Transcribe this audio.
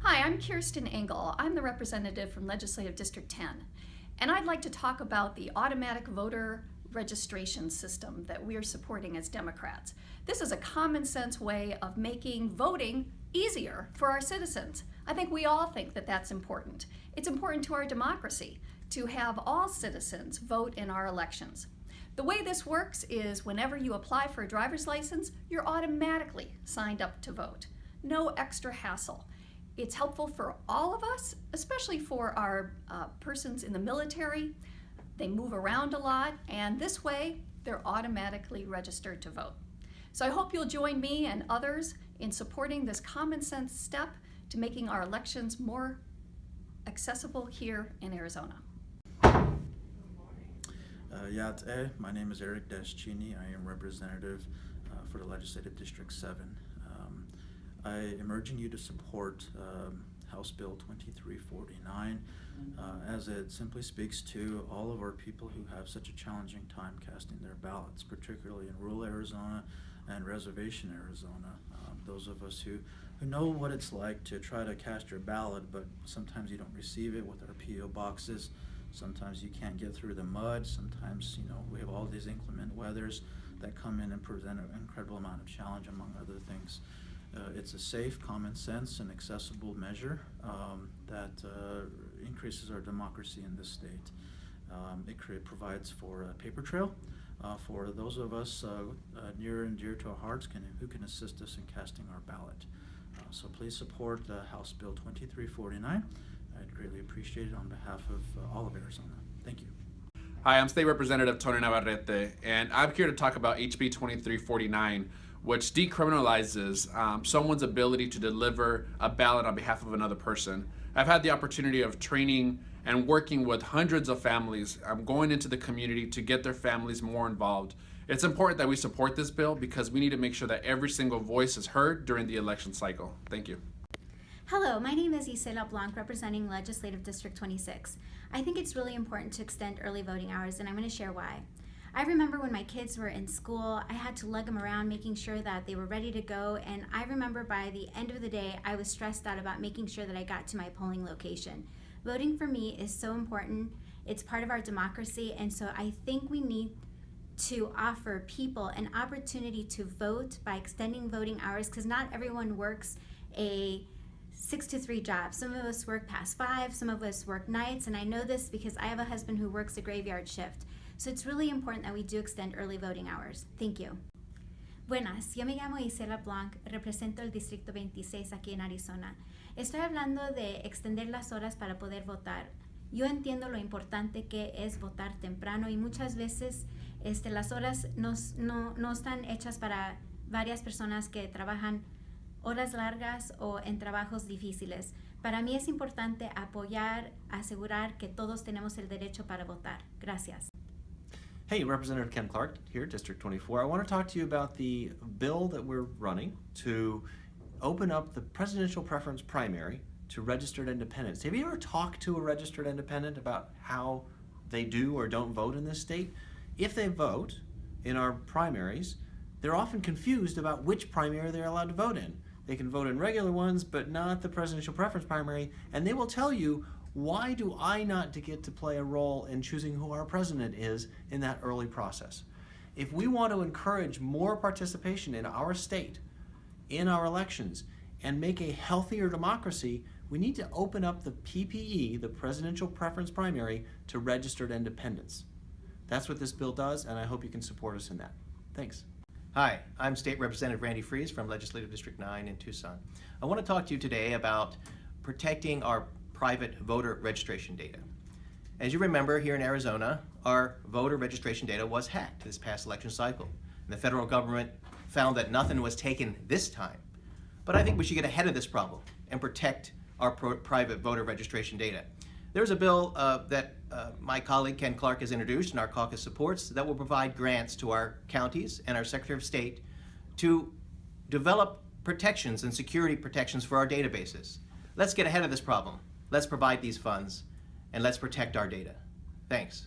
Hi, I'm Kirsten Engel. I'm the representative from Legislative District 10, and I'd like to talk about the automatic voter registration system that we're supporting as Democrats. This is a common sense way of making voting easier for our citizens. I think we all think that that's important. It's important to our democracy to have all citizens vote in our elections. The way this works is whenever you apply for a driver's license, you're automatically signed up to vote. No extra hassle. It's helpful for all of us, especially for our persons in the military. They move around a lot, and this way, they're automatically registered to vote. So I hope you'll join me and others in supporting this common sense step to making our elections more accessible here in Arizona. My name is Eric Deschini. I am representative for the Legislative District 7. I am urging you to support House Bill 2349 as it simply speaks to all of our people who have such a challenging time casting their ballots, particularly in rural Arizona and reservation Arizona. Those of us who know what it's like to try to cast your ballot, but sometimes you don't receive it with our P.O. boxes. Sometimes you can't get through the mud. Sometimes, we have all these inclement weathers that come in and present an incredible amount of challenge, among other things. It's a safe, common sense, and accessible measure that increases our democracy in this state. It provides for a paper trail for those of us near and dear to our hearts who can assist us in casting our ballot. So please support House Bill 2349. I'd greatly appreciate it on behalf of all of Arizona. Thank you. Hi, I'm State Representative Tony Navarrete, and I'm here to talk about HB 2349, which decriminalizes someone's ability to deliver a ballot on behalf of another person. I've had the opportunity of training and working with hundreds of families. I'm going into the community to get their families more involved. It's important that we support this bill because we need to make sure that every single voice is heard during the election cycle. Thank you. Hello, my name is Isela Blanc, representing Legislative District 26. I think it's really important to extend early voting hours, and I'm going to share why. I remember when my kids were in school, I had to lug them around making sure that they were ready to go, and I remember by the end of the day, I was stressed out about making sure that I got to my polling location. Voting for me is so important. It's part of our democracy, and so I think we need to offer people an opportunity to vote by extending voting hours, because not everyone works a 6 to 3 job. Some of us work past 5, some of us work nights, and I know this because I have a husband who works a graveyard shift. So it's really important that we do extend early voting hours. Thank you. Buenas, yo me llamo Isela Blanc, represento el Distrito 26 aquí en Arizona. Estoy hablando de extender las horas para poder votar. Yo entiendo lo importante que es votar temprano y muchas veces las horas no están hechas para varias personas que trabajan horas largas o en trabajos difíciles. Para mí es importante apoyar, asegurar que todos tenemos el derecho para votar. Gracias. Hey, Representative Ken Clark here, District 24. I want to talk to you about the bill that we're running to open up the presidential preference primary to registered independents. Have you ever talked to a registered independent about how they do or don't vote in this state? If they vote in our primaries, they're often confused about which primary they're allowed to vote in. They can vote in regular ones, but not the presidential preference primary, and they will tell you, why do I not get to play a role in choosing who our president is in that early process? If we want to encourage more participation in our state, in our elections, and make a healthier democracy, we need to open up the PPE, the Presidential Preference Primary, to registered independents. That's what this bill does, and I hope you can support us in that. Thanks. Hi, I'm State Representative Randy Fries from Legislative District 9 in Tucson. I want to talk to you today about protecting our private voter registration data. As you remember, here in Arizona, our voter registration data was hacked this past election cycle. And the federal government found that nothing was taken this time. But I think we should get ahead of this problem and protect our private voter registration data. There's a bill that my colleague Ken Clark has introduced and our caucus supports that will provide grants to our counties and our Secretary of State to develop protections and security protections for our databases. Let's get ahead of this problem. Let's provide these funds and let's protect our data. Thanks.